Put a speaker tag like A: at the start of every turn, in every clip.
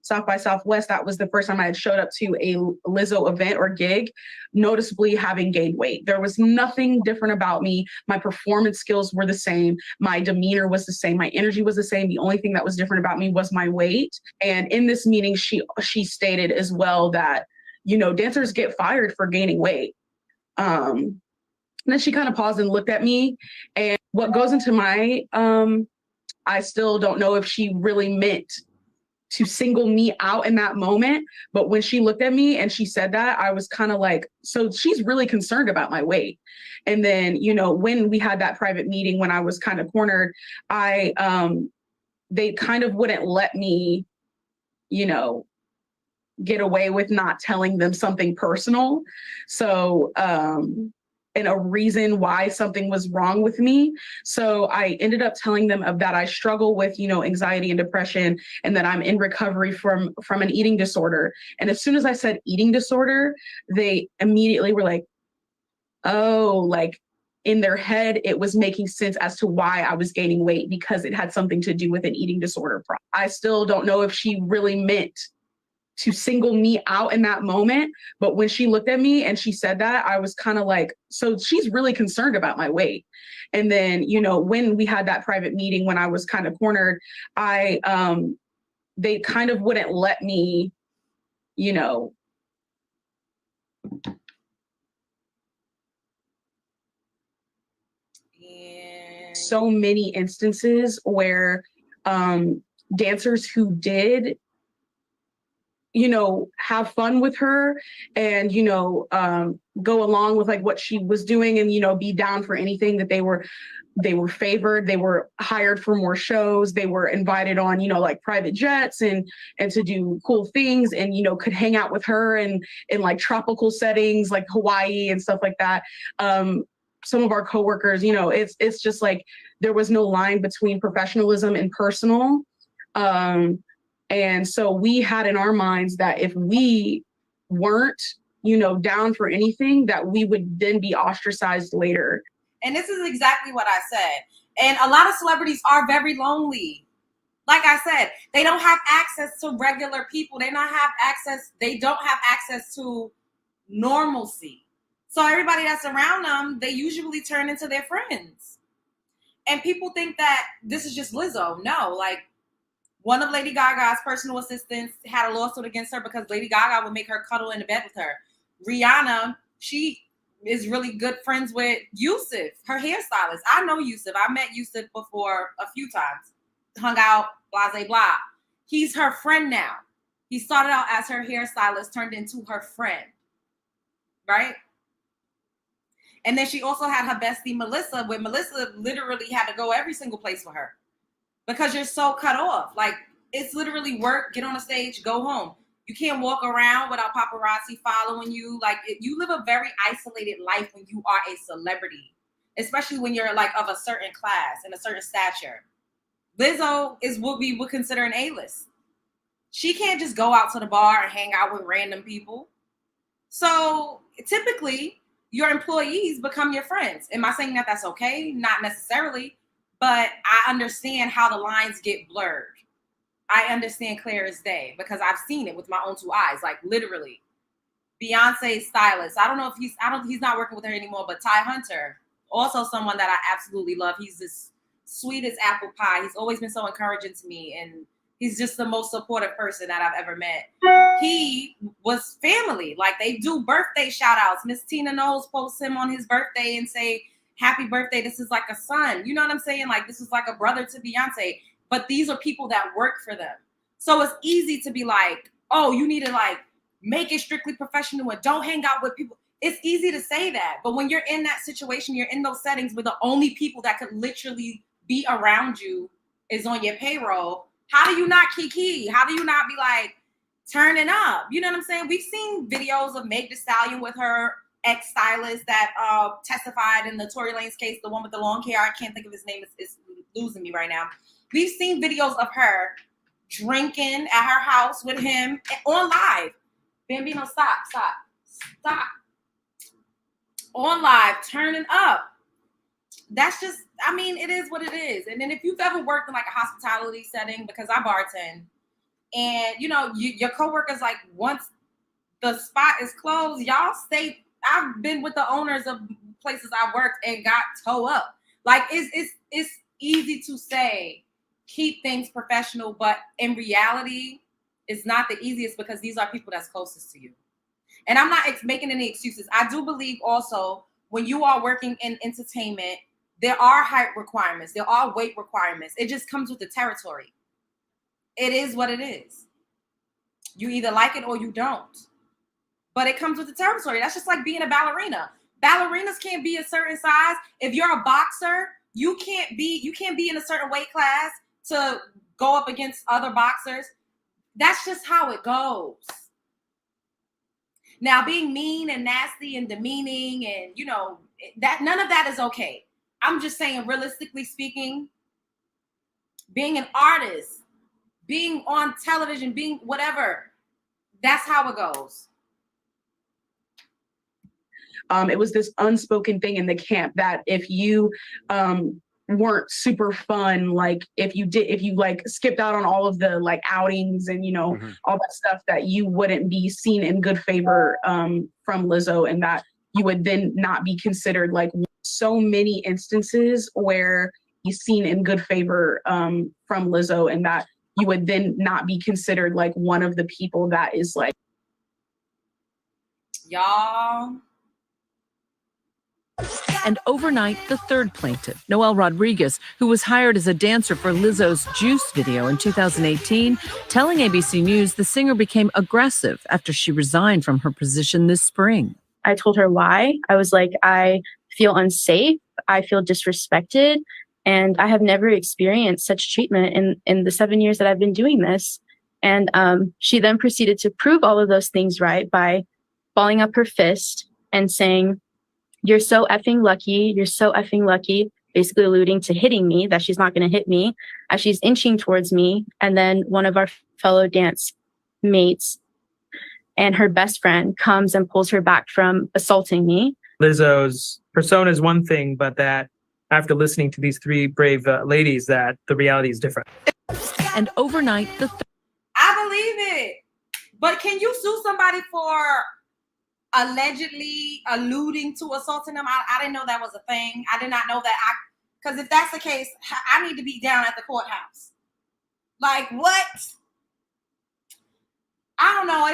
A: South by Southwest, that was the first time I had showed up to a Lizzo event or gig, noticeably having gained weight. There was nothing different about me. My performance skills were the same. My demeanor was the same. My energy was the same. The only thing that was different about me was my weight. And in this meeting, she stated as well that, you know, dancers get fired for gaining weight. And then she kind of paused and looked at me. And what goes into my, I still don't know if she really meant to single me out in that moment. But when she looked at me and she said that, I was kind of like, so she's really concerned about my weight. And then, you know, when we had that private meeting, when I was kind of cornered, they kind of wouldn't let me, you know, get away with not telling them something personal. So, and a reason why something was wrong with me. So I ended up telling them of that I struggle with, you know, anxiety and depression, and that I'm in recovery from an eating disorder. And as soon as I said eating disorder, they immediately were like, oh, like in their head, it was making sense as to why I was gaining weight, because it had something to do with an eating disorder. I still don't know if she really meant to single me out in that moment. But when she looked at me and she said that, I was kind of like, so she's really concerned about my weight. And then, you know, when we had that private meeting, when I was kind of cornered, they kind of wouldn't let me, you know, so many instances where dancers who did, you know, have fun with her and, you know, go along with like what she was doing and, you know, be down for anything, that they were favored, they were hired for more shows, they were invited on, you know, like private jets and to do cool things, and, you know, could hang out with her and in like tropical settings like Hawaii and stuff like that. Some of our coworkers, you know, it's just like there was no line between professionalism and personal. And so we had in our minds that if we weren't, you know, down for anything, that we would then be ostracized later.
B: And this is exactly what I said. And a lot of celebrities are very lonely. Like I said, they don't have access to regular people. They don't have access to normalcy. So everybody that's around them, they usually turn into their friends. And people think that this is just Lizzo. No, like, one of Lady Gaga's personal assistants had a lawsuit against her because Lady Gaga would make her cuddle in the bed with her. Rihanna, she is really good friends with Yusuf, her hairstylist. I know Yusuf. I met Yusuf before a few times. Hung out, blah, blah, blah. He's her friend now. He started out as her hairstylist, turned into her friend. Right? And then she also had her bestie, Melissa, where Melissa literally had to go every single place for her. Because you're so cut off. Like, it's literally work, get on the stage, go home. You can't walk around without paparazzi following you. Like, you live a very isolated life when you are a celebrity, especially when you're like of a certain class and a certain stature. Lizzo is what we would consider an A-list. She can't just go out to the bar and hang out with random people. So typically, your employees become your friends. Am I saying that that's okay? Not necessarily. But I understand how the lines get blurred. I understand clear as day because I've seen it with my own two eyes, like literally. Beyonce's stylist. I don't know if he's not working with her anymore, but Ty Hunter, also someone that I absolutely love. He's this sweet as apple pie. He's always been so encouraging to me, and he's just the most supportive person that I've ever met. He was family. Like, they do birthday shout outs. Miss Tina Knowles posts him on his birthday and say, happy birthday, this is like a son. You know what I'm saying? Like, this is like a brother to Beyonce. But these are people that work for them. So it's easy to be like, oh, you need to like make it strictly professional and don't hang out with people. It's easy to say that. But when you're in that situation, you're in those settings where the only people that could literally be around you is on your payroll. How do you not kiki? How do you not be like turning up? You know what I'm saying? We've seen videos of Meg Thee Stallion with her ex-stylist that testified in the Tory Lanez case, the one with the long hair. I can't think of his name. It's losing me right now. We've seen videos of her drinking at her house with him on live. Bambino, stop. On live, turning up. That's just, I mean, it is what it is. And then if you've ever worked in like a hospitality setting, because I bartend, and your coworkers, like, once the spot is closed, y'all stay. I've been with the owners of places I worked and got toe up. Like, it's easy to say keep things professional, but in reality, it's not the easiest, because these are people that's closest to you. And I'm not making any excuses. I do believe also, when you are working in entertainment, there are height requirements, there are weight requirements. It just comes with the territory. It is what it is. You either like it or you don't. But it comes with the territory. That's just like being a ballerina. Ballerinas can't be a certain size. If you're a boxer, you can't be in a certain weight class to go up against other boxers. That's just how it goes. Now, being mean and nasty and demeaning and, that, none of that is okay. I'm just saying, realistically speaking, being an artist, being on television, being whatever, that's how it goes.
A: It was this unspoken thing in the camp that if you weren't super fun, like if you like skipped out on all of the like outings and all that stuff, that you wouldn't be seen in good favor from Lizzo, and that you would then not be considered, like, so many instances where he's seen in good favor from Lizzo, and that you would then not be considered like one of the people that is like,
B: y'all.
C: And overnight, the third plaintiff, Noelle Rodriguez, who was hired as a dancer for Lizzo's Juice video in 2018, telling ABC News the singer became aggressive after she resigned from her position this spring.
D: I told her why. I was like, I feel unsafe. I feel disrespected. And I have never experienced such treatment in the 7 years that I've been doing this. And she then proceeded to prove all of those things right by balling up her fist and saying, "You're so effing lucky. You're so effing lucky," basically alluding to hitting me, that she's not going to hit me, as she's inching towards me. And then one of our fellow dance mates and her best friend comes and pulls her back from assaulting me.
E: Lizzo's persona is one thing, but that after listening to these three brave ladies, that the reality is different.
C: And overnight,
B: I believe it. But can you sue somebody for allegedly alluding to assaulting them? I didn't know that was a thing. I did not know that. Because if that's the case, I need to be down at the courthouse. Like, what? I don't know.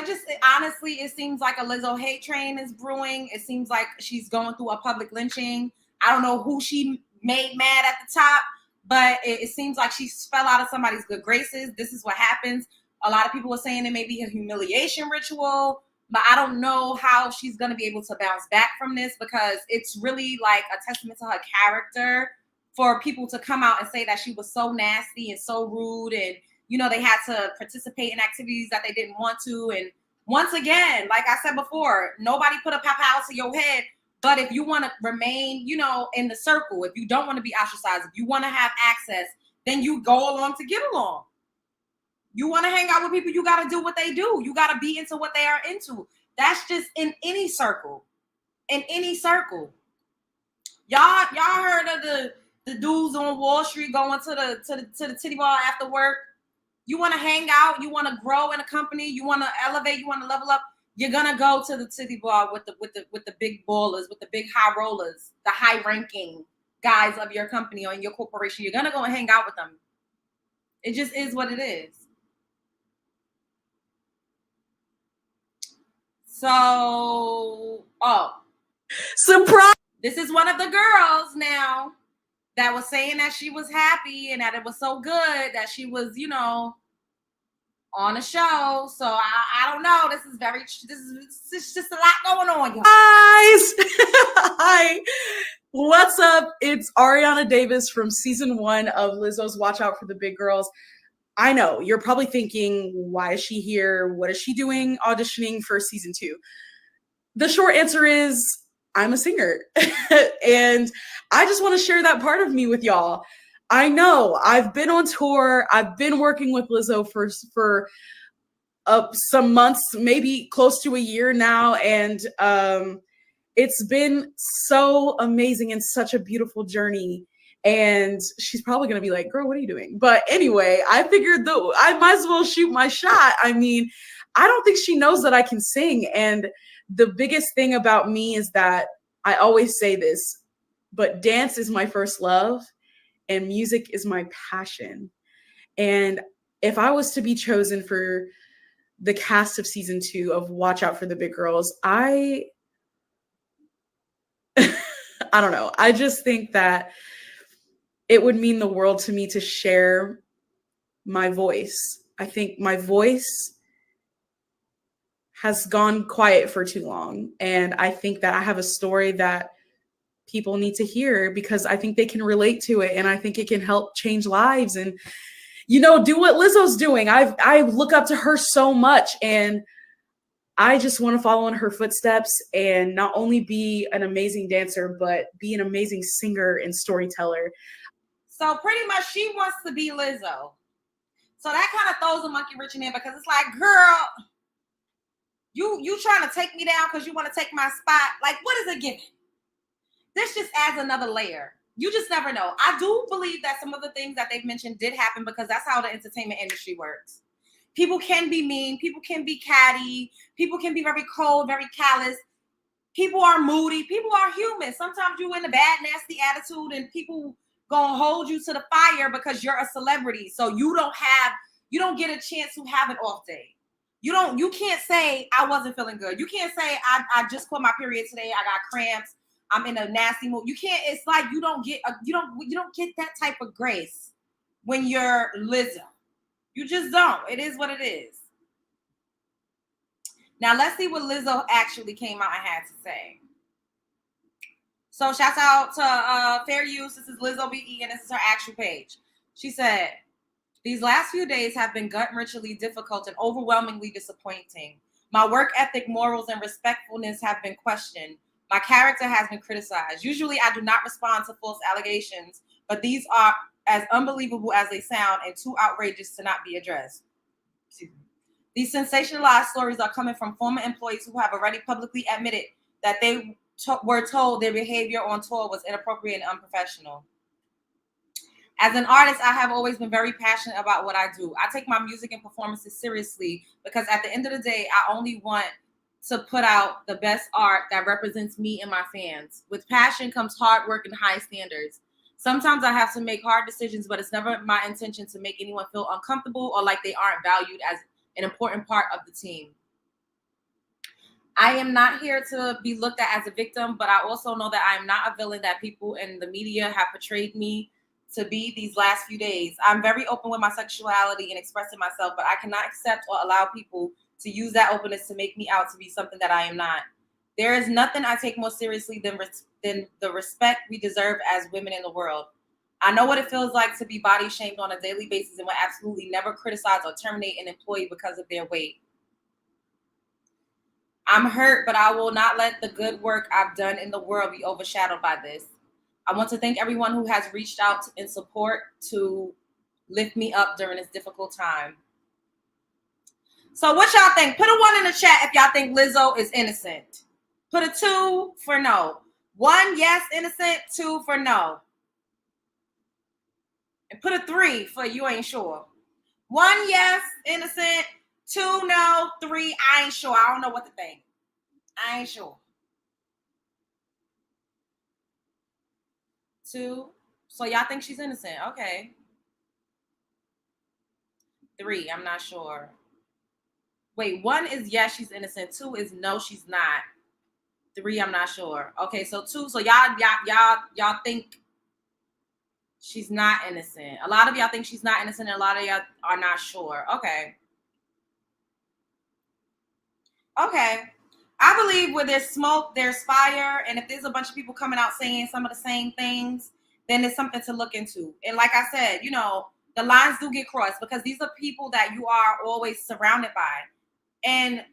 B: Honestly, it seems like a Lizzo hate train is brewing. It seems like she's going through a public lynching. I don't know who she made mad at the top, but it seems like she fell out of somebody's good graces. This is what happens. A lot of people were saying it may be a humiliation ritual, but I don't know how she's going to be able to bounce back from this, because it's really like a testament to her character for people to come out and say that she was so nasty and so rude, and they had to participate in activities that they didn't want to. And once again, like I said before, nobody put a papa to your head. But if you want to remain, in the circle, if you don't want to be ostracized, if you want to have access, then you go along to get along. You want to hang out with people, you got to do what they do. You got to be into what they are into. That's just in any circle. In any circle. Y'all heard of the dudes on Wall Street going to the titty bar after work? You want to hang out, you want to grow in a company, you want to elevate, you want to level up, you're gonna go to the titty bar with the big ballers, with the big high rollers, the high ranking guys of your company or in your corporation. You're gonna go and hang out with them. It just is what it is. So,
A: surprise!
B: This is one of the girls now that was saying that she was happy and that it was so good that she was, on a show. So I don't know. This is just a lot going on, y'all.
F: Guys, hi. What's up? It's Ariana Davis from season 1 of Lizzo's Watch Out for the Big Girls. I know you're probably thinking, why is she here? What is she doing auditioning for season 2? The short answer is, I'm a singer. And I just want to share that part of me with y'all. I know I've been on tour. I've been working with Lizzo for some months, maybe close to a year now. And it's been so amazing and such a beautiful journey. And she's probably going to be like, girl, what are you doing? But anyway, I figured though I might as well shoot my shot. I mean, I don't think she knows that I can sing. And the biggest thing about me is that I always say this, but dance is my first love and music is my passion. And if I was to be chosen for the cast of season 2 of Watch Out for the Big Girls, I don't know. I just think that it would mean the world to me to share my voice. I think my voice has gone quiet for too long. And I think that I have a story that people need to hear because I think they can relate to it. And I think it can help change lives and, you know, do what Lizzo's doing. I look up to her so much, and I just want to follow in her footsteps and not only be an amazing dancer, but be an amazing singer and storyteller.
B: So pretty much she wants to be Lizzo. So that kind of throws a monkey wrench in there because it's like, girl, you trying to take me down because you want to take my spot. Like, what is it giving? This just adds another layer. You just never know. I do believe that some of the things that they've mentioned did happen because that's how the entertainment industry works. People can be mean. People can be catty. People can be very cold, very callous. People are moody. People are human. Sometimes you in a bad, nasty attitude and people gonna hold you to the fire because you're a celebrity. So you don't get a chance to have an off day. You can't say I wasn't feeling good. You can't say I just caught my period today. I got cramps. I'm in a nasty mood. You can't. It's like you don't get that type of grace when you're Lizzo. You just don't. It is what it is. Now let's see what Lizzo actually came out and had to say. So shouts out to Fair Use. This is Lizzo BE, and this is her actual page. She said, "These last few days have been gut-wrenchingly difficult and overwhelmingly disappointing. My work ethic, morals, and respectfulness have been questioned. My character has been criticized. Usually I do not respond to false allegations, but these are as unbelievable as they sound and too outrageous to not be addressed. These sensationalized stories are coming from former employees who have already publicly admitted that they were told their behavior on tour was inappropriate and unprofessional. As an artist, I have always been very passionate about what I do. I take my music and performances seriously because at the end of the day, I only want to put out the best art that represents me and my fans. With passion comes hard work and high standards. Sometimes I have to make hard decisions, but it's never my intention to make anyone feel uncomfortable or like they aren't valued as an important part of the team. I am not here to be looked at as a victim, but I also know that I am not a villain that people in the media have portrayed me to be these last few days. I'm very open with my sexuality and expressing myself, but I cannot accept or allow people to use that openness to make me out to be something that I am not. There is nothing I take more seriously than the respect we deserve as women in the world. I know what it feels like to be body shamed on a daily basis and will absolutely never criticize or terminate an employee because of their weight. I'm hurt, but I will not let the good work I've done in the world be overshadowed by this. I want to thank everyone who has reached out in support to lift me up during this difficult time." So what y'all think? Put a 1 in the chat if y'all think Lizzo is innocent. Put a 2 for no. 1, yes, innocent. 2 for no. And put a 3 for you ain't sure. 1, yes, innocent. 2, no. 3, I ain't sure. I don't know what to think. I ain't sure. 2. So y'all think she's innocent. Okay. 3, I'm not sure. Wait, 1 is yes, she's innocent. 2 is no, she's not. 3, I'm not sure. Okay, so 2. So y'all think she's not innocent. A lot of y'all think she's not innocent, and a lot of y'all are not sure. Okay. Okay. I believe where there's smoke, there's fire. And if there's a bunch of people coming out saying some of the same things, then it's something to look into. And like I said, you know, the lines do get crossed because these are people that you are always surrounded by. And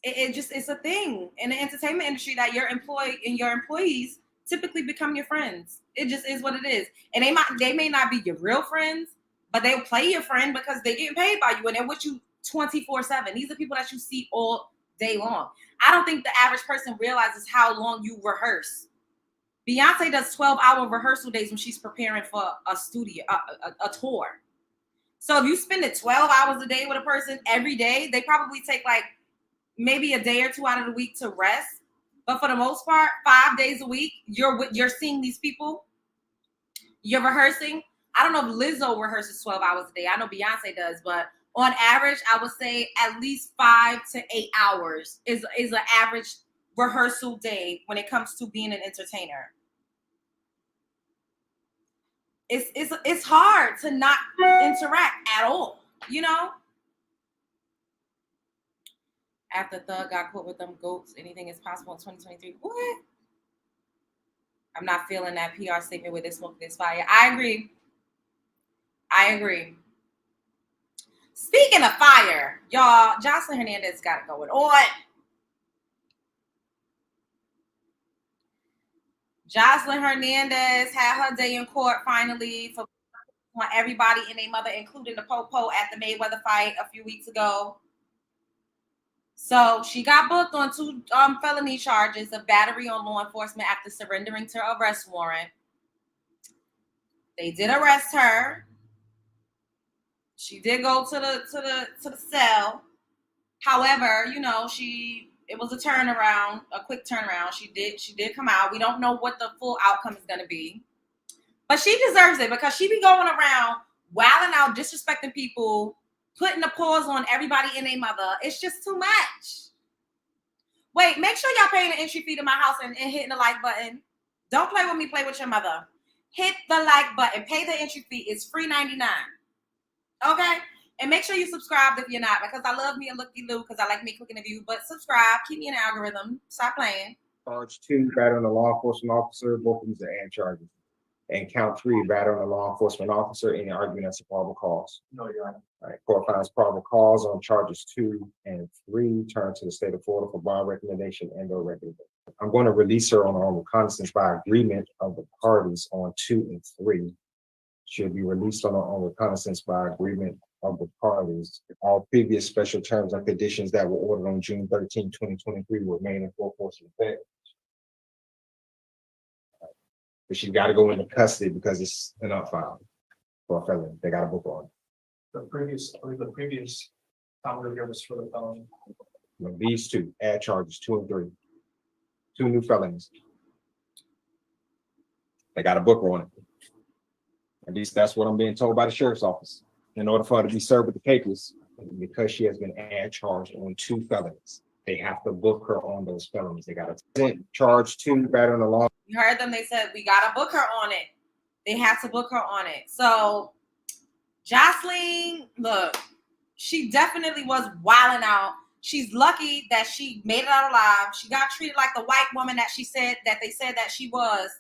B: it's a thing in the entertainment industry that your employee and your employees typically become your friends. It just is what it is. And they may not be your real friends, but they'll play your friend because they're getting paid by you and they're with you 24/7. These are people that you see all day long. I don't think the average person realizes how long you rehearse Beyonce does 12-hour rehearsal days when she's preparing for a studio, a tour. So if you spend 12 hours a day with a person every day, they probably take like maybe a day or two out of the week to rest. But for the most part, 5 days a week, you're seeing these people. You're rehearsing. I don't know if Lizzo rehearses 12 hours a day. I know Beyonce does, but on average, I would say at least 5 to 8 hours is an average rehearsal day when it comes to being an entertainer. It's hard to not interact at all, you know? After Thug got caught with them goats, anything is possible in 2023. What? I'm not feeling that PR statement where they smoke this fire. I agree. Speaking of fire, y'all, Josilne Hernandez got it going on. Josilne Hernandez had her day in court finally for everybody and their mother, including the Popo at the Mayweather fight a few weeks ago. So she got booked on 2 felony charges of battery on law enforcement after surrendering to an arrest warrant. They did arrest her. She did go to the cell. However, you know, it was a turnaround, a quick turnaround. She did come out. We don't know what the full outcome is going to be, but she deserves it because she be going around wilding out, disrespecting people, putting the pause on everybody and their mother. It's just too much. Wait, make sure y'all paying the entry fee to my house and hitting the like button. Don't play with me, play with your mother. Hit the like button. Pay the entry fee. It's free $99. Okay? And make sure you subscribe if you're not, because I love me a looky-loo, because I like me clicking the view. But subscribe. Keep me in the algorithm. Stop playing.
G: Charge 2, battering a law enforcement officer. Both of these are and charges. And count 3, battering a law enforcement officer. Any argument that's a probable cause. No, Your Honor. All right. Court finds probable cause on charges 2 and 3. Turn to the state of Florida for bond recommendation and/or recommendation. I'm going to release her on her own reconnaissance by agreement of the parties on 2 and 3. She'll be released on her own reconnaissance by agreement of the parties. All previous special terms and conditions that were ordered on June 13, 2023 will remain in full force and effect. But she's got to go into custody because it's an up-file for a felony. They got a book on it.
E: I believe the previous time here was for the felony.
G: These 2, add charges 2 and 3. 2 new felonies. They got a book on it. At least that's what I'm being told by the sheriff's office. In order for her to be served with the papers, because she has been add charged on 2 felonies, they have to book her on those felonies. They got to charge 2, battering a law.
B: You heard them. They said, we got to book her on it. They have to book her on it. So Josilne, look, she definitely was wilding out. She's lucky that she made it out alive. She got treated like the white woman that they said that she was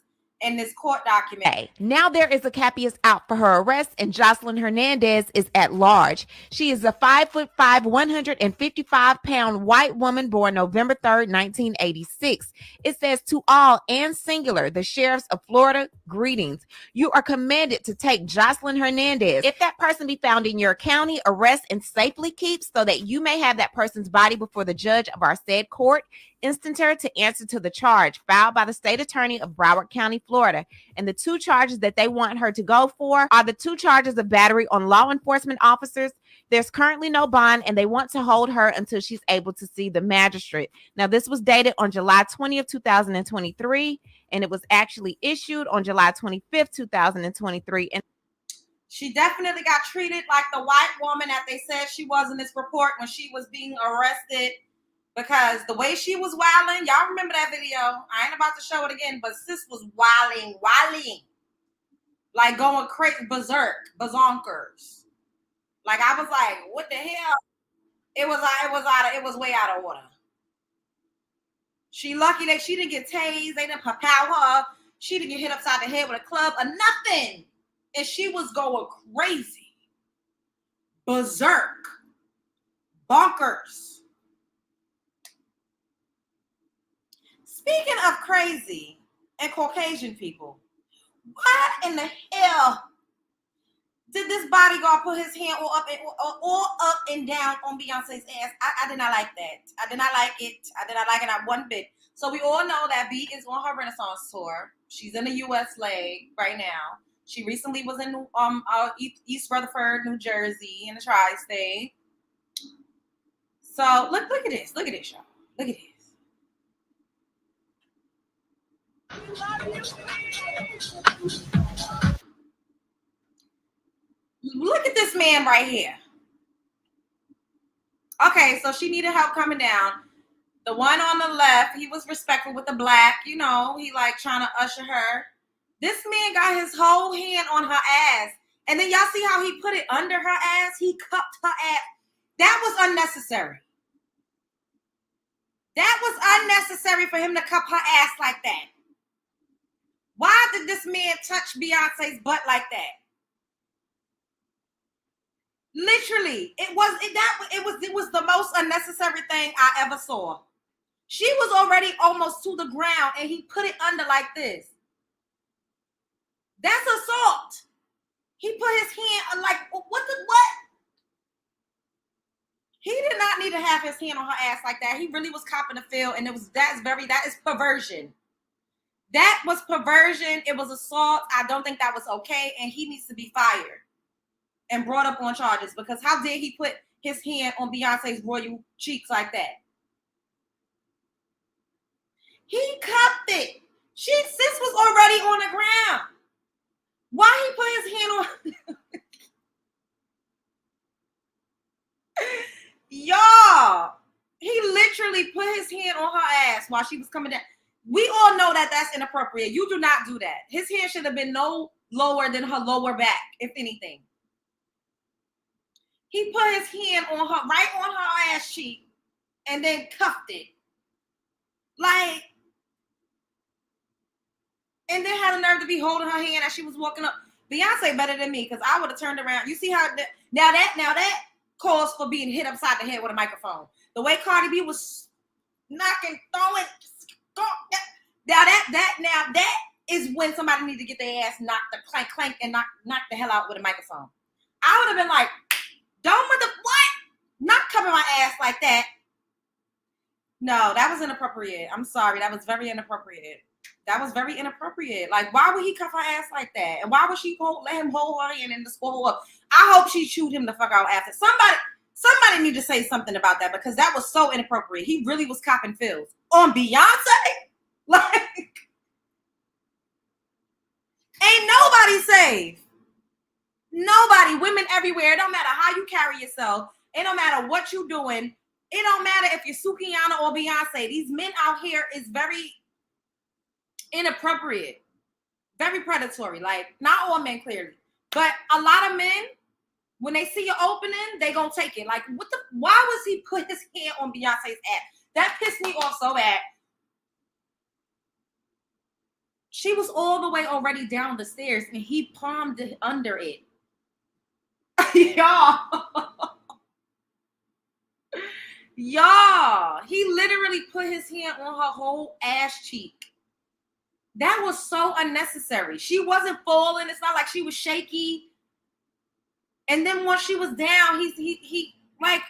B: in this court document.
H: Hey, now there is a capias out for her arrest, and Josilne Hernandez is at large. She is a 5'5", 155-pound white woman born November 3rd, 1986. It says, to all and singular, the sheriffs of Florida, greetings. You are commanded to take Josilne Hernandez. If that person be found in your county, arrest and safely keep so that you may have that person's body before the judge of our said court. Instant her to answer to the charge filed by the state attorney of Broward County, Florida. And the 2 charges that they want her to go for are the 2 charges of battery on law enforcement officers. There's currently no bond, and they want to hold her until she's able to see the magistrate. Now, this was dated on July 20th, 2023, and it was actually issued on July 25th, 2023. And
B: she definitely got treated like the white woman that they said she was in this report when she was being arrested. Because the way she was wilding, y'all remember that video? I ain't about to show it again, but sis was wilding, like going crazy, berserk, bazonkers. Like I was like, what the hell? It was way out of order. She lucky that she didn't get tased, they didn't pow her, she didn't get hit upside the head with a club or nothing, and she was going crazy, berserk, bonkers. Speaking of crazy and Caucasian people, what in the hell did this bodyguard put his hand all up and down on Beyonce's ass? I did not like that. I did not like it. I did not like it not one bit. So we all know that B is on her Renaissance tour. She's in the U.S. leg right now. She recently was in East Rutherford, New Jersey, in the tri-state. So look at this. Look at this, y'all. Look at this. Look at this man right here. Okay, so she needed help coming down. The one on the left, he was respectful with the black, you know, he like trying to usher her. This man got his whole hand on her ass. And then y'all see how he put it under her ass? He cupped her ass. That was unnecessary. That was unnecessary for him to cup her ass like that. Why did this man touch Beyonce's butt like that? Literally, it was the most unnecessary thing I ever saw. She was already almost to the ground and he put it under like this. That's assault. He put his hand like what? He did not need to have his hand on her ass like that. He really was copping the feel, and that is perversion. That was perversion. It was assault. I don't think that was okay, and he needs to be fired and brought up on charges, because how dare he put his hand on Beyonce's royal cheeks like that? He cupped it. Sis was already on the ground. Why he put his hand on? Y'all, he literally put his hand on her ass while she was coming down. We all know that that's inappropriate. You do not do that. His hand should have been no lower than her lower back, if anything. He put his hand on her, right on her ass cheek, and then cuffed it. Like, and then had a nerve to be holding her hand as she was walking up. Beyonce better than me, because I would have turned around. You see how now that calls for being hit upside the head with a microphone. The way Cardi B was knocking, throwing, now that is when somebody need to get their ass knocked, the clank, and knock the hell out with a microphone. I would have been like, don't what? Not cover my ass like that. No, that was inappropriate. I'm sorry, that was very inappropriate. That was very inappropriate. Like, why would he cuff her ass like that? And why would she let him hold her hand and just pull her up? I hope she chewed him the fuck out after. Somebody need to say something about that, because that was so inappropriate. He really was copping feels on Beyonce. Like, ain't nobody safe. Nobody. Women everywhere. It don't matter how you carry yourself. It don't matter what you doing. It don't matter if you're Sukiyana or Beyonce. These men out here is very inappropriate, very predatory. Like, not all men, clearly, but a lot of men, when they see your opening, they gonna take it. Like, why was he put his hand on Beyonce's ass? That pissed me off so bad. She was all the way already down the stairs and he palmed it under it. Y'all, he literally put his hand on her whole ass cheek. That was so unnecessary. She wasn't falling. It's not like she was shaky. And then once she was down, he like,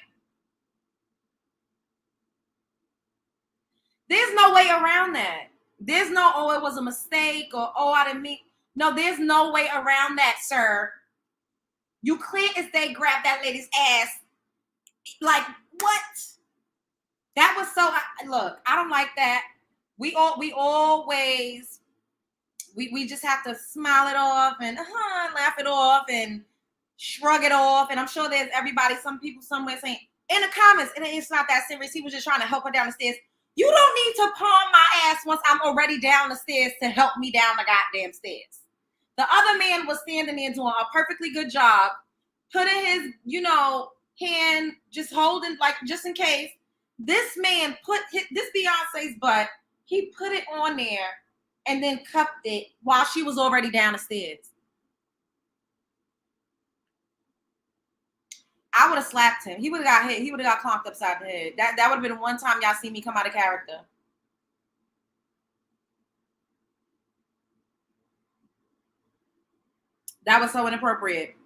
B: there's no way around that. There's no, oh, it was a mistake, or, oh, I didn't mean. No, there's no way around that, sir. You clear as they grab that lady's ass. Like, what? That was so, look, I don't like that. We always just have to smile it off and laugh it off and shrug it off. And I'm sure there's some people somewhere saying in the comments, it's not that serious. He was just trying to help her down the stairs. You don't need to palm my ass once I'm already down the stairs to help me down the goddamn stairs. The other man was standing there doing a perfectly good job, putting his, hand just holding, like, just in case. This man put this Beyonce's butt, he put it on there and then cupped it while she was already down the stairs. I would have slapped him. He would have got hit. He would have got clonked upside the head. That would have been one time y'all see me come out of character. That was so inappropriate.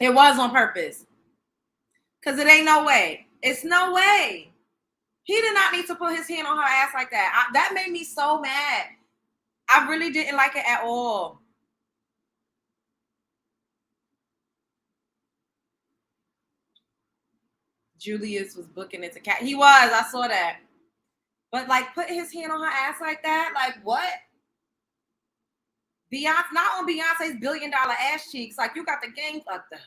B: It was on purpose. Because it ain't no way. It's no way. He did not need to put his hand on her ass like that. That made me so mad. I really didn't like it at all. Julius was booking it to cat. He was. I saw that. But like, put his hand on her ass like that. Like what? Beyonce, not on Beyonce's $1 billion ass cheeks. Like you got the game up there.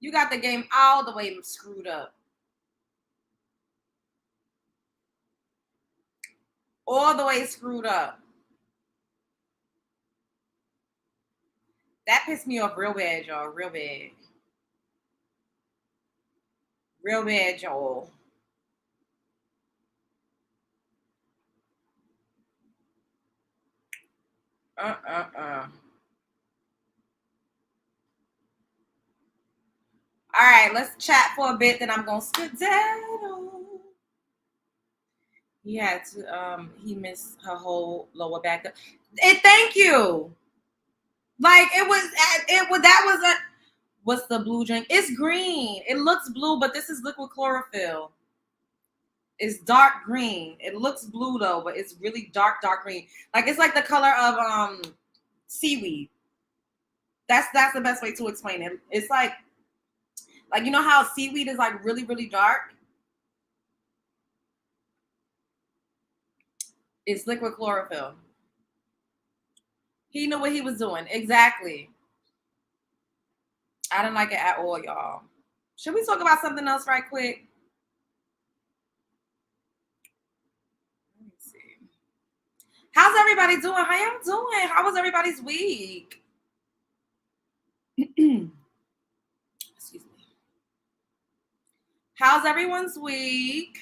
B: You got the game all the way screwed up. All the way screwed up. That pissed me off real bad, y'all. Real bad. Real bad, y'all. All right, let's chat for a bit, then I'm gonna skedaddle. He had to he missed her whole lower back. Thank you. Like it was that was a what's the blue drink? It's green. It looks blue, but this is liquid chlorophyll. It's dark green. It looks blue though, but it's really dark green. Like it's like the color of seaweed. That's the best way to explain it. It's like you know how seaweed is like really, really dark? It's liquid chlorophyll. He knew what he was doing. Exactly. I didn't like it at all, y'all. Should we talk about something else right quick? Let me see. How's everybody doing? How y'all doing? How was everybody's week? Excuse me. How's everyone's week?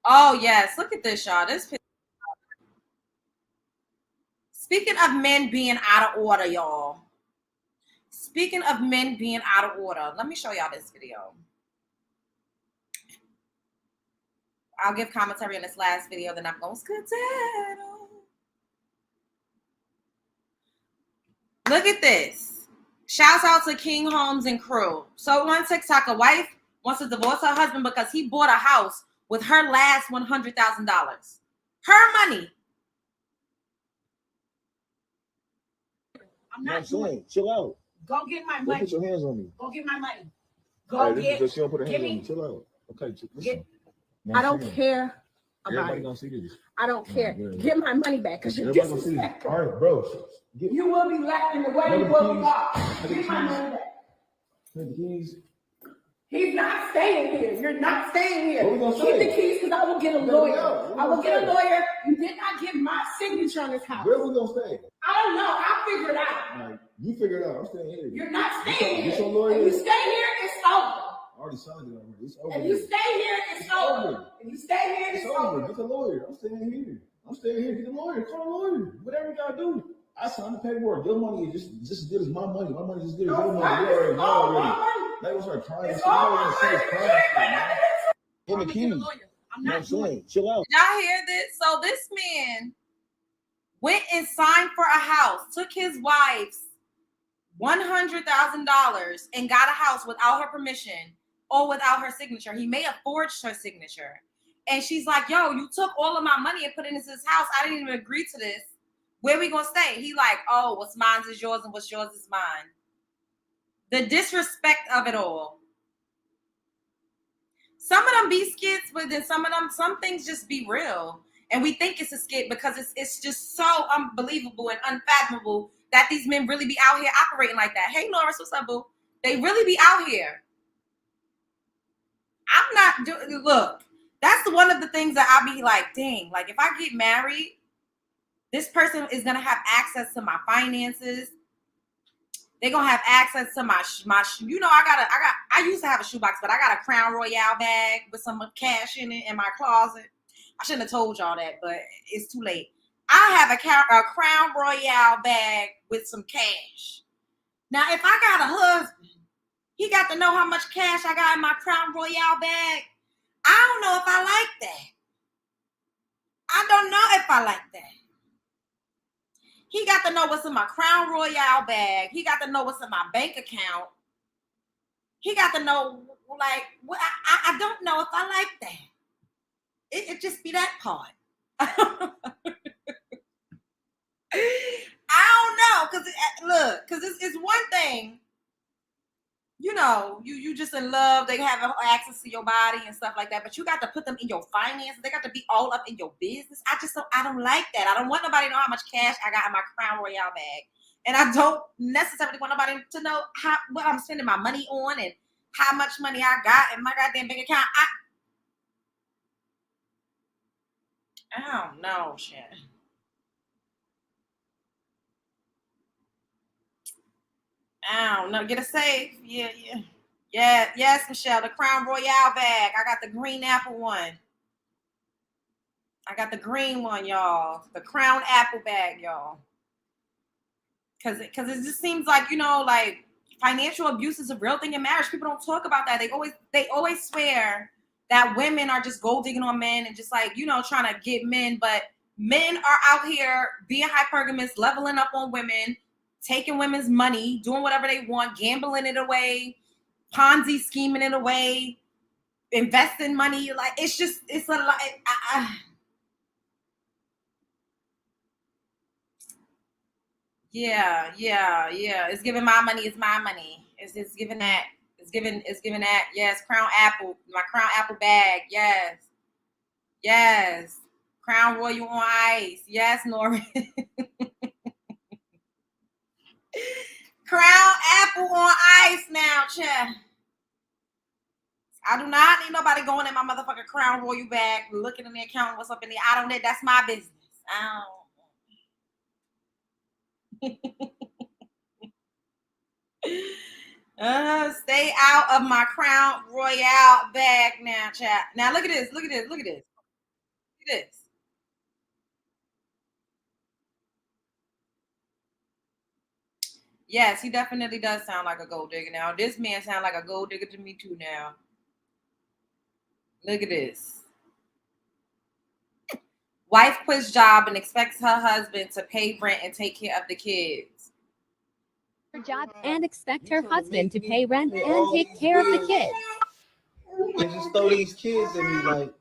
B: Oh, yes. Look at this, y'all. Speaking of men being out of order, y'all. Speaking of men being out of order, let me show y'all this video. I'll give commentary on this last video, then I'm going to skedaddle. Look at this. Shouts out to King Holmes and crew. So on TikTok, a wife wants to divorce her husband because he bought a house with her last $100,000. Her money.
I: I'm not saying, chill out.
J: Go get my
I: Don't
J: money.
I: put your hands on me.
J: Go get my money. Go
I: Hey,
J: get.
I: just, you don't put your
J: give
I: hands on
J: me.
I: me. Chill out. Okay, listen.
J: Get,
I: You know
J: I don't
I: what I'm saying?
J: care about
I: Everybody
J: it.
I: gonna see this.
J: I don't care.
I: Yeah.
J: Get my money back because you're
I: Everybody gonna see this.
J: disrespectful.
I: All right, bro.
J: You will be left in the way you will be lost. Get my money back.
I: Take the keys.
J: He's not staying here. You're not staying here.
I: What we gonna
J: Keep
I: say?
J: the keys because I will get a
I: Let me
J: lawyer.
I: know.
J: I will get a lawyer. You did not get my signature on this house.
I: Where we gonna stay?
J: I don't know. I'll figure it out.
I: All right, you figure it out. I'm staying here.
J: You're not staying
I: Get
J: here.
I: your lawyer.
J: If you stay here, it's over.
I: I already signed it already. It's over.
J: If you stay here, it's over. If you stay here,
I: It's
J: it's
I: over.
J: over.
I: Get the lawyer. I'm staying here. I'm staying here. Get the lawyer. Call the lawyer. Whatever you gotta do. I signed the paperwork. Your money is just as good as my money. My money is as good as your money. You already know already. They was start crying.
J: It's all my money.
I: Give me keys.
J: I'm
I: You know what
J: not
I: I'm
J: doing
I: saying? Chill out.
B: Did y'all hear this? So this man went and signed for a house, took his wife's $100,000 and got a house without her permission or without her signature. He may have forged her signature. And she's like, yo, you took all of my money and put it into this house. I didn't even agree to this. Where we gonna stay? He like, oh, what's mine is yours and what's yours is mine. The disrespect of it all. Some of them be skits, but then some things just be real. And we think it's a skit because it's just so unbelievable and unfathomable that these men really be out here operating like that. Hey, Norris, what's up, boo? They really be out here. I'm not doing, look, that's one of the things that I'll be like, dang, like if I get married, this person is going to have access to my finances. They're going to have access to my you know, I used to have a shoebox, but I got a Crown Royale bag with some cash in it in my closet. I shouldn't have told y'all that, but it's too late. I have a Crown Royale bag with some cash. Now, if I got a husband, he got to know how much cash I got in my Crown Royale bag. I don't know if I like that. I don't know if I like that. He got to know what's in my Crown Royale bag. He got to know what's in my bank account. He got to know, like, I don't know if I like that. It just be that part. I don't know, because it's one thing, you know, you just in love, they have access to your body and stuff like that, but you got to put them in your finances. They got to be all up in your business. I don't like that. I don't want nobody to know how much cash I got in my Crown Royale bag. And I don't necessarily want nobody to know what I'm spending my money on and how much money I got in my goddamn bank account. I don't know, shit. I don't know. Get a safe. Yeah. Yes, Michelle. The Crown Royale bag. I got the green apple one. I got the green one, y'all. The Crown Apple bag, y'all. Because it just seems like, you know, like financial abuse is a real thing in marriage. People don't talk about that. They always swear that women are just gold digging on men and just like, you know, trying to get men. But men are out here being hypergamous, leveling up on women, taking women's money, doing whatever they want, gambling it away, Ponzi scheming it away, investing money. Like, it's a lot. Yeah. It's giving my money is my money. It's giving that. It's giving that. Yes, Crown Apple, my Crown Apple bag. Yes. Crown Royal on ice. Yes, Nori. Crown Apple on ice now, chat. I do not need nobody going in my motherfucking Crown Royal bag, looking in the account, what's up in there. I don't need. That's my business. I don't. Stay out of my Crown Royale bag now, chat. Now look at this. Look at this. Yes, he definitely does sound like a gold digger now. This man sound like a gold digger to me too now. Look at this. Wife quits job and expects her husband to pay rent and take care of the kids.
K: Her job and expect her husband to pay rent and take care of the kids.
L: And just throw these kids at me like.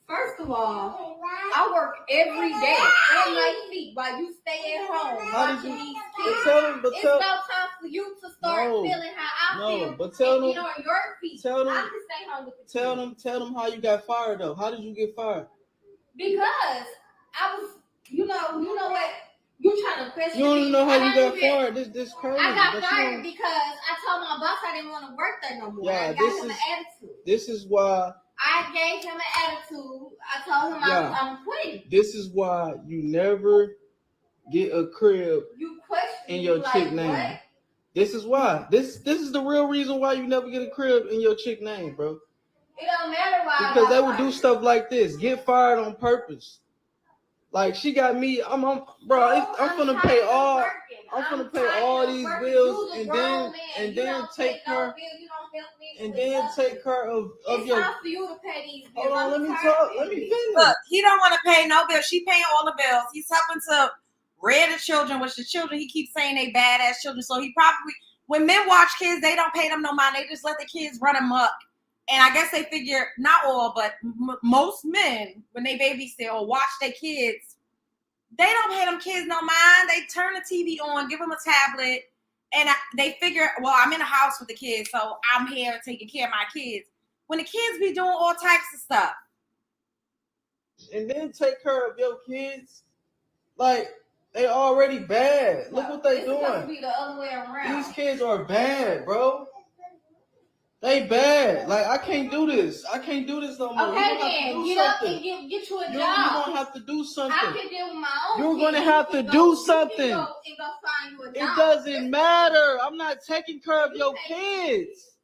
J: First of all, I work every day on my feet while you stay at home watching these kids. It's about time for you to start feeling how I feel.
L: But tell them,
J: get on your feet. I can stay home with the kids.
L: Tell them how you got fired though. How did you get fired?
J: Because I was, you know what? You trying to question me.
L: You don't know how you got fired. This crazy.
J: I got fired because I told my boss I didn't want to work there no more. I got him an attitude.
L: This is why.
J: I gave him an attitude. I told him I'm quitting.
L: This is why you never get a crib in your chick name. What? This is why. This is the real reason why you never get a crib in your chick name, bro.
J: It don't matter why.
L: Because they would do stuff like this. Get fired on purpose. Like she got me. I'm gonna pay all these bills and then take her. And then take care of your.
J: It's time for you to pay these bills.
L: Hold on, let me talk. Let me finish.
B: Look, he don't want to pay no bills. She paying all the bills. He's helping to rear the children, which the children he keeps saying they badass children. So he probably, when men watch kids, they don't pay them no mind. They just let the kids run amok. And I guess they figure, not all, but most men, when they babysit or watch their kids, they don't pay them kids no mind. They turn the TV on, give them a tablet. And they figure, well, I'm in a house with the kids, so I'm here taking care of my kids. When the kids be doing all types of stuff.
L: And then take care of your kids. Like, they already bad. Look what they doing.
J: Supposed to be the other way around.
L: These kids are bad, bro. They bad. Like, I can't do this. I can't do this no more.
J: Okay, then. Get up and get you a job.
L: You're going to have to do something.
J: I can deal with my own
L: You're going to have to do something.
J: Go find you a job.
L: It doesn't matter. I'm not taking care of your kids.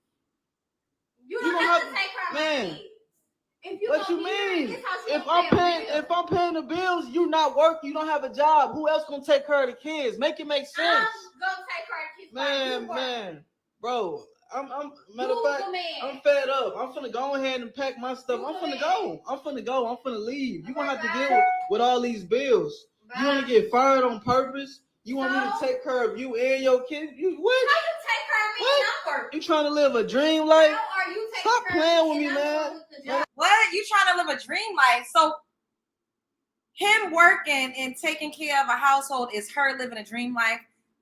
J: You don't have to take care of my kids.
L: What you mean? If I'm paying the bills, you not working, you don't have a job. Who else gonna take care of the kids? Make it make sense.
J: I'm gonna take care of the kids.
L: Man, bro. I'm matter of fact, I'm fed up. I'm finna go ahead and pack my stuff. I'm finna go. I'm finna leave. You gonna have to deal with all these bills. You want to get fired on purpose? You want me to take care of you and your kids? You what?
J: How you take care of me and I'm working?
L: You trying to live a dream life?
J: How are you taking
L: Stop
J: care
L: playing
J: of
L: with me,
J: and
L: man.
J: I'm with the job?
B: What? You trying to live a dream life? So him working and taking care of a household is her living a dream life.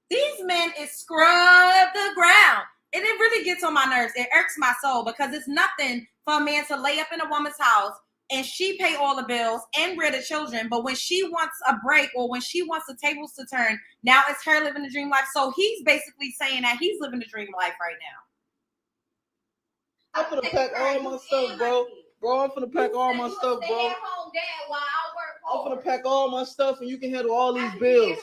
B: These men is scrub the ground. And it really gets on my nerves. It irks my soul because it's nothing for a man to lay up in a woman's house and she pay all the bills and rear the children. But when she wants a break or when she wants the tables to turn, now it's her living the dream life. So he's basically saying that he's living the dream life right now.
L: I'm finna pack all my stuff, bro. Bro, I'm finna pack all my stuff, bro. I'm finna pack all my stuff and you can handle all these bills.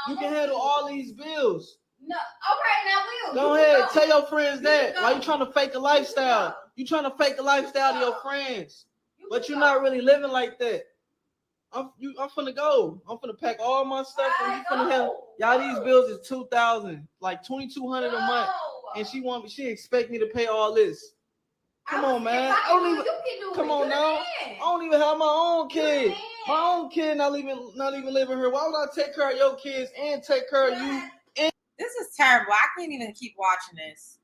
L: You can handle all these bills.
J: No, okay, now
L: Go ahead, tell your friends that. Why you trying to fake a lifestyle? You trying to fake a lifestyle to your friends, but you're not really living like that. I'm finna go. I'm finna pack all my stuff and you finna have y'all. These bills is $2,000, like $2,200 a month, and she expect me to pay all this. Come on, man. Come on now. I don't even have my own kid. My own kid not even living here. Why would I take care of your kids and take care of you?
B: This is terrible. I can't even keep watching this.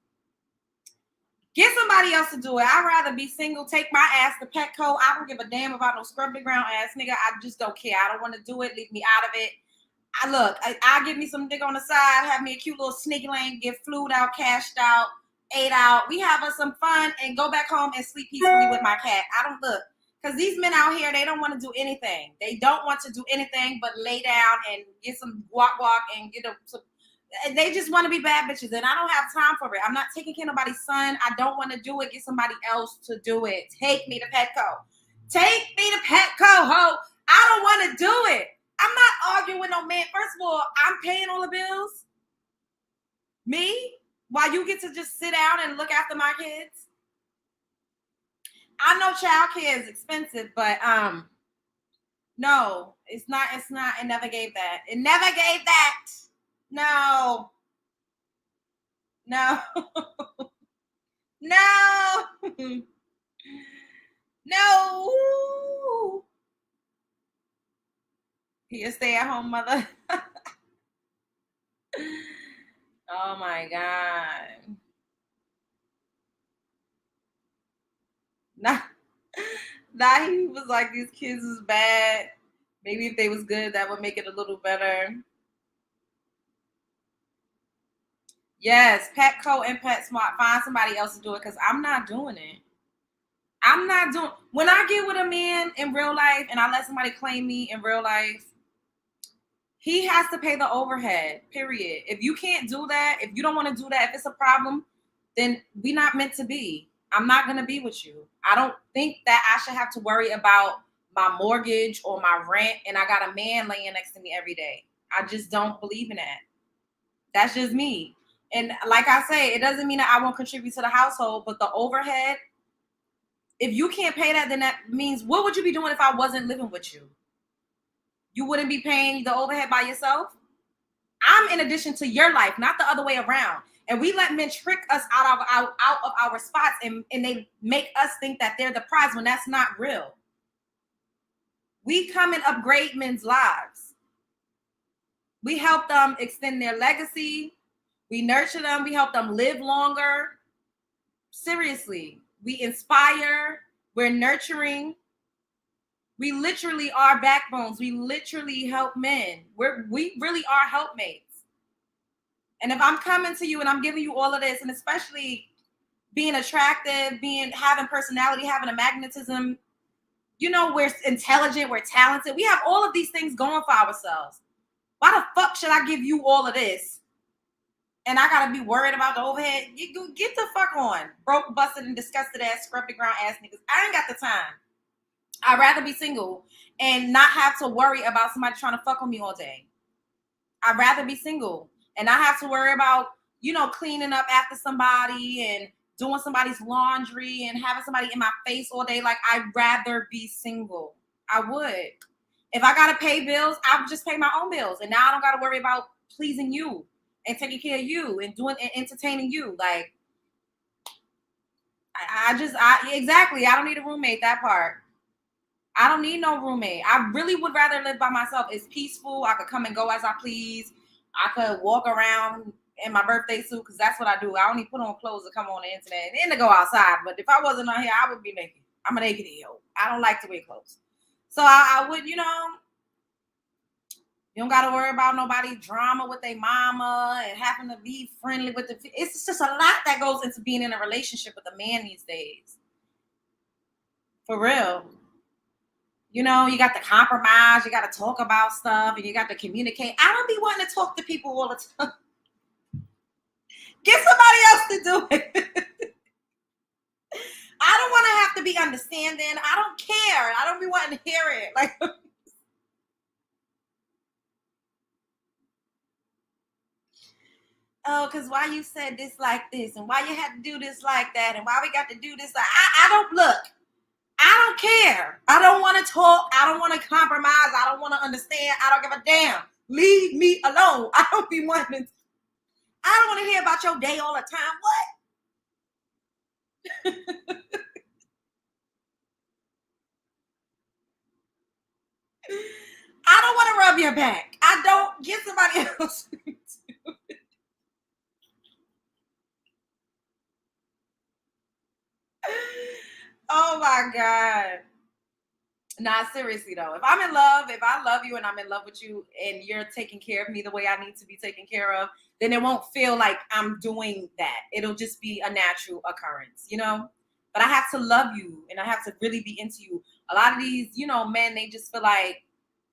B: Get somebody else to do it. I'd rather be single, take my ass to Petco. I don't give a damn about no scrub the ground ass nigga. I just don't care. I don't want to do it. Leave me out of it. I give me some dick on the side, have me a cute little sneaky lane, get flued out, cashed out, ate out. We have us some fun and go back home and sleep peacefully with my cat. I don't look. Because these men out here, they don't want to do anything. They don't want to do anything but lay down and get some walk and get some. They just want to be bad bitches, and I don't have time for it. I'm not taking care of nobody's son. I don't want to do it. Get somebody else to do it. Take me to Petco. Take me to Petco, ho. I don't want to do it. I'm not arguing with no man. First of all, I'm paying all the bills. Me? While you get to just sit down and look after my kids? I know childcare is expensive, but no, it's not. It never gave that. It never gave that. No. No. He a stay-at-home mother. Oh my God. Nah, he was like, these kids is bad. Maybe if they was good, that would make it a little better. Yes, Petco and PetSmart. Find somebody else to do it because I'm not doing it. When I get with a man in real life and I let somebody claim me in real life, he has to pay the overhead, period. If you can't do that, if you don't want to do that, if it's a problem, then we're not meant to be. I'm not going to be with you. I don't think that I should have to worry about my mortgage or my rent and I got a man laying next to me every day. I just don't believe in that. That's just me. And like I say, it doesn't mean that I won't contribute to the household, but the overhead, if you can't pay that, then that means what would you be doing if I wasn't living with you? You wouldn't be paying the overhead by yourself? I'm in addition to your life, not the other way around. And we let men trick us out of our spots and they make us think that they're the prize when that's not real. We come and upgrade men's lives. We help them extend their legacy. We nurture them. We help them live longer. Seriously, we inspire. We're nurturing. We literally are backbones. We literally help men. We really are helpmates. And if I'm coming to you and I'm giving you all of this, and especially being attractive, having personality, having a magnetism, we're intelligent, we're talented. We have all of these things going for ourselves. Why the fuck should I give you all of this? And I gotta be worried about the overhead. You get the fuck on. Broke, busted, and disgusted ass, scrub the ground ass niggas. I ain't got the time. I'd rather be single and not have to worry about somebody trying to fuck on me all day. I'd rather be single and not have to worry about, cleaning up after somebody and doing somebody's laundry and having somebody in my face all day. Like, I'd rather be single. I would. If I gotta pay bills, I would just pay my own bills. And now I don't gotta worry about pleasing you and taking care of you and entertaining you. Like, exactly. I don't need a roommate, that part. I don't need no roommate. I really would rather live by myself. It's peaceful. I could come and go as I please. I could walk around in my birthday suit because that's what I do. I only put on clothes to come on the internet and to go outside. But if I wasn't on here, I would be naked. I'm a naked heel. I don't like to wear clothes. So I would, you don't got to worry about nobody drama with their mama and having to be friendly with the. It's just a lot that goes into being in a relationship with a man these days. For real. You got to compromise, you got to talk about stuff, and you got to communicate. I don't be wanting to talk to people all the time. Get somebody else to do it. I don't want to have to be understanding. I don't care. I don't be wanting to hear it. Like, oh, because why you said this like this, and why you had to do this like that, and why we got to do this. I don't look. I don't care. I don't want to talk. I don't want to compromise. I don't want to understand. I don't give a damn. Leave me alone. I don't be wanting to. I don't want to hear about your day all the time. What? I don't want to rub your back. I don't. Get somebody else to do it. Oh my God. Nah, seriously though. If I'm in love, if I love you and I'm in love with you and you're taking care of me the way I need to be taken care of, then it won't feel like I'm doing that. It'll just be a natural occurrence, But I have to love you and I have to really be into you. A lot of these, men, they just feel like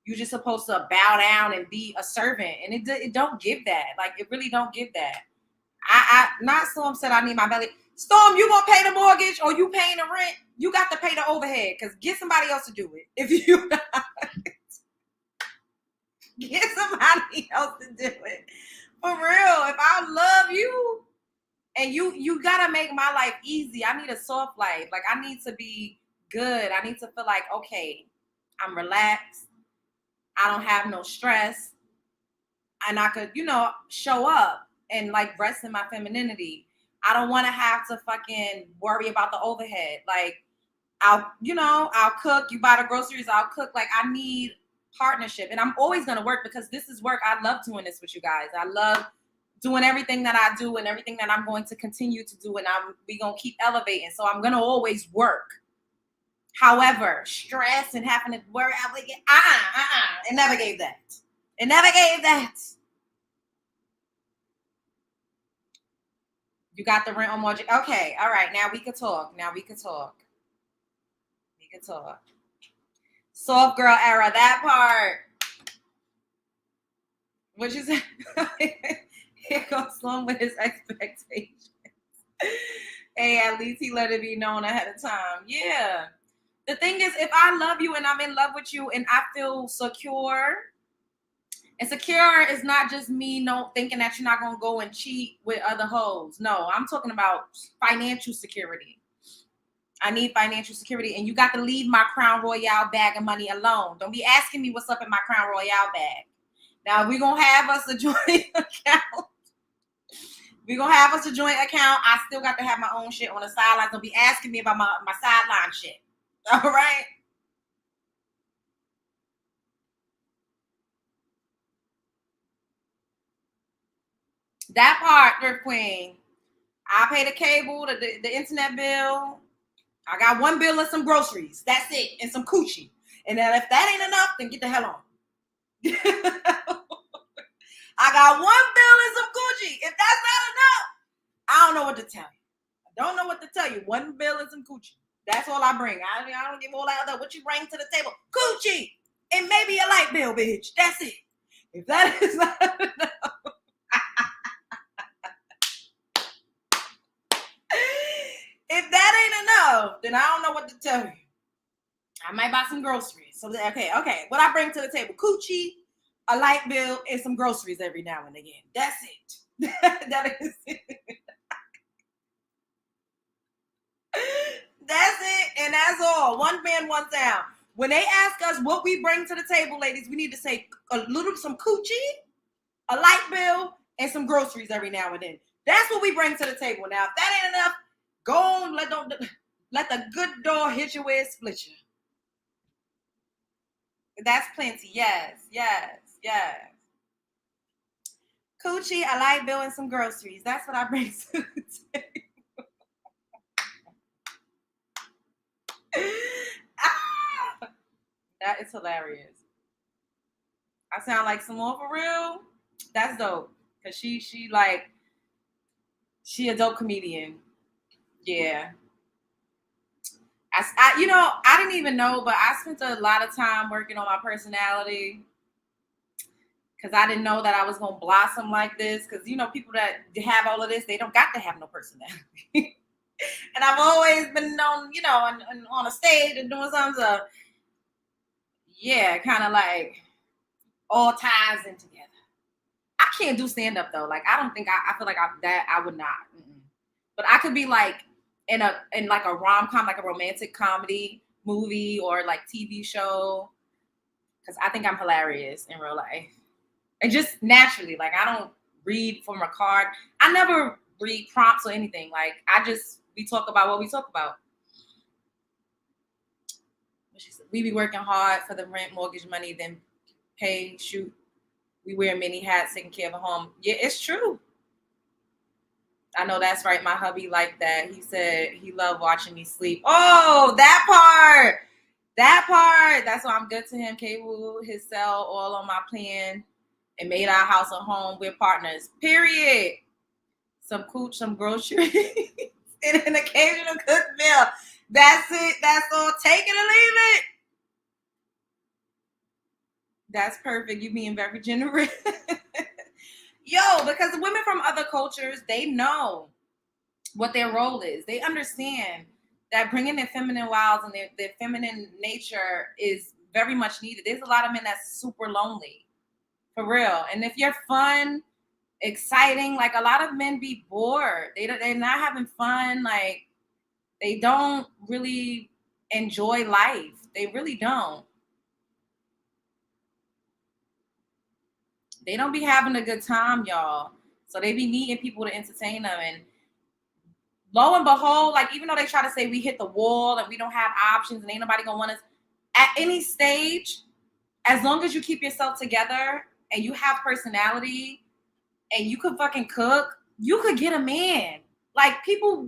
B: you're just supposed to bow down and be a servant. And it don't give that. Like, it really don't give that. I not Storm said I need my belly. Storm, you gonna pay the mortgage or you paying the rent? You got to pay the overhead because get somebody else to do it. If you get somebody else to do it. For real. If I love you and you gotta make my life easy. I need a soft life. Like, I need to be good. I need to feel like, okay, I'm relaxed. I don't have no stress. And I could, show up and like rest in my femininity. I don't want to have to fucking worry about the overhead. Like, I'll cook. You buy the groceries, I'll cook. Like, I need partnership. And I'm always going to work because this is work. I love doing this with you guys. I love doing everything that I do and everything that I'm going to continue to do. And we going to keep elevating. So I'm going to always work. However, stress and having to worry, it never gave that. It never gave that. You got the rent on mortgage. Okay. All right. Now we could talk. We could talk. Soft girl era. That part. What you say? Here goes Slum with his expectations. Hey, at least he let it be known ahead of time. Yeah. The thing is, if I love you and I'm in love with you and I feel secure, and secure is not just me thinking that you're not going to go and cheat with other hoes. No, I'm talking about financial security. I need financial security, and you got to leave my Crown Royale bag of money alone. Don't be asking me what's up in my Crown Royale bag. Now, we're going to have us a joint account. I still got to have my own shit on the sidelines. Don't be asking me about my sideline shit. All right? That part, Thrift Queen. I pay the cable, the internet bill. I got one bill and some groceries. That's it. And some coochie. And then if that ain't enough, then get the hell on. I got one bill and some coochie. If that's not enough, I don't know what to tell you. I don't know what to tell you. One bill and some coochie. That's all I bring. I don't give all that other. What you bring to the table? Coochie. And maybe a light bill, bitch. That's it. If that is not enough. If that ain't enough, then I don't know what to tell you. I might buy some groceries. So, okay. What I bring to the table? Coochie, a light bill, and some groceries every now and again. That's it. That is it. That's it, and that's all. One man, one sound. When they ask us what we bring to the table, ladies, we need to say some coochie, a light bill, and some groceries every now and then. That's what we bring to the table. Now, if that ain't enough, go on, let the good door hit you where it split you. That's plenty. Yes. Coochie, a light bill, and some groceries. That's what I bring to the table. That is hilarious. I sound like Simone for real. That's dope. Cause she a dope comedian. Yeah. I didn't even know, but I spent a lot of time working on my personality. Cause I didn't know that I was gonna blossom like this. Cause people that have all of this, they don't got to have no personality. And I've always been known, on a stage and doing something. So yeah, kind of like all ties in together. I can't do stand up though. Like I don't think I feel like I would not. Mm-mm. But I could be like in like a rom-com, like a romantic comedy movie or like TV show. Cause I think I'm hilarious in real life. And just naturally, like I don't read from a card. I never read prompts or anything. Like we talk about what we talk about. We be working hard for the rent, mortgage money, then pay, shoot. We wear many hats, taking care of a home. Yeah, it's true. I know that's right. My hubby liked that. He said he loved watching me sleep. Oh, that part. That's why I'm good to him. Cable, his cell, all on my plan. And made our house a home. We're partners. Period. Some cooch, some groceries, and an occasional cooked meal. That's it. That's all. Take it or leave it. That's perfect. You being very generous. Yo, because women from other cultures, they know what their role is. They understand that bringing their feminine wilds and their feminine nature is very much needed. There's a lot of men that's super lonely, for real. And if you're fun, exciting, like a lot of men be bored. They're not having fun. Like they don't really enjoy life. They really don't. They don't be having a good time, y'all. So they be needing people to entertain them. And lo and behold, like even though they try to say we hit the wall and we don't have options and ain't nobody gonna want us, at any stage, as long as you keep yourself together and you have personality and you could fucking cook, you could get a man. Like people,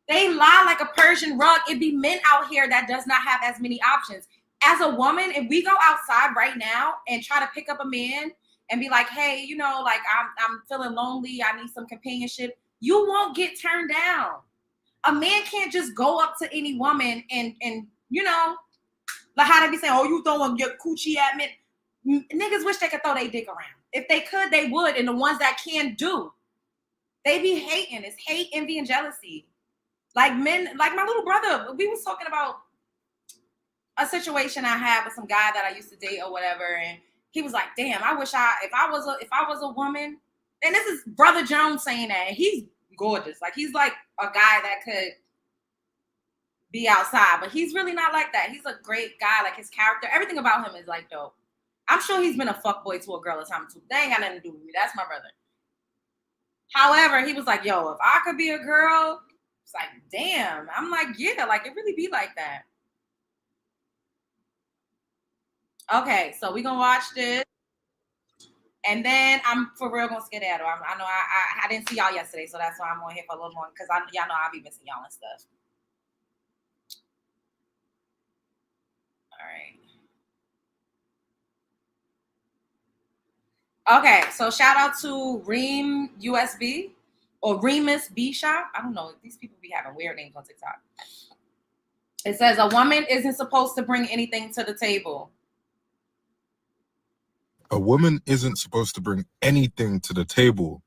B: they lie like a Persian rug. It be men out here that does not have as many options. As a woman, if we go outside right now and try to pick up a man and be like, hey, like I'm feeling lonely, I need some companionship, you won't get turned down. A man can't just go up to any woman and like how they be saying, oh, you throwing your coochie at me. Niggas wish they could throw their dick around. If they could, they would. And the ones that can do, they be hating. It's hate, envy, and jealousy. Like men, like my little brother, we was talking about a situation I had with some guy that I used to date or whatever, and he was like, damn, I wish if I was a woman, and this is Brother Jones saying that, and he's gorgeous. Like he's like a guy that could be outside, but he's really not like that. He's a great guy. Like his character, everything about him is like dope. I'm sure he's been a fuckboy to a girl a time too. They ain't got nothing to do with me. That's my brother. However, he was like, yo, if I could be a girl, it's like, damn. I'm like, yeah, like it really be like that. Okay, so we're gonna watch this. And then I'm for real gonna skedaddle. I know I didn't see y'all yesterday, so that's why I'm on here for a little more because y'all know I'll be missing y'all and stuff. All right. Okay, so shout out to Reem USB or Remus B Shop. I don't know. These people be having weird names on TikTok. It says a woman isn't supposed to bring anything to the table.
M: A woman isn't supposed to bring anything to the table,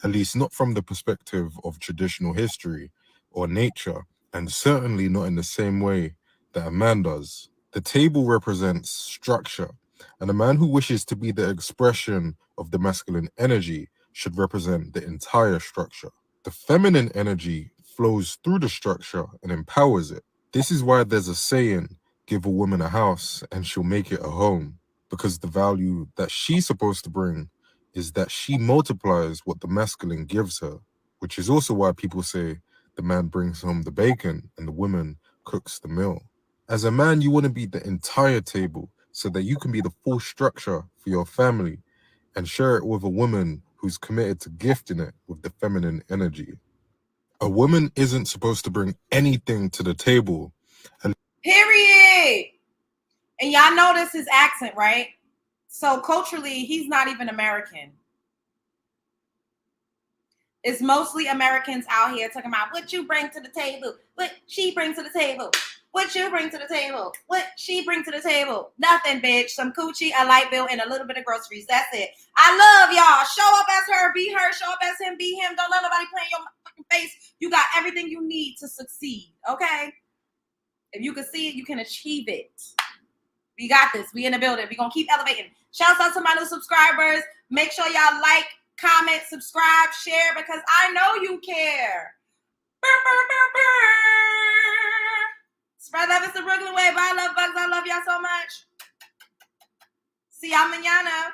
M: at least not from the perspective of traditional history or nature, and certainly not in the same way that a man does. The table represents structure, and a man who wishes to be the expression of the masculine energy should represent the entire structure. The feminine energy flows through the structure and empowers it. This is why there's a saying, give a woman a house and she'll make it a home. Because the value that she's supposed to bring is that she multiplies what the masculine gives her, which is also why people say the man brings home the bacon and the woman cooks the meal. As a man, you want to be the entire table. so that you can be the full structure for your family and share it with a woman who's committed to gifting it with the feminine energy. A woman isn't supposed to bring anything to the table.
B: Period. And y'all notice his accent, right? So culturally, he's not even American. It's mostly Americans out here talking about what you bring to the table, what she brings to the table, what you bring to the table, what she brings to the table. Nothing, bitch. Some coochie, a light bill, and a little bit of groceries. That's it. I love y'all. Show up as her, be her. Show up as him, be him. Don't let nobody play in your fucking face. You got everything you need to succeed, okay? If you can see it, you can achieve it. We got this. We in the building. We're going to keep elevating. Shouts out to my new subscribers. Make sure y'all like, comment, subscribe, share, because I know you care. Burr, burr, burr, burr. Spread love is the Brooklyn way. Bye, love bugs. I love y'all so much. See y'all mañana.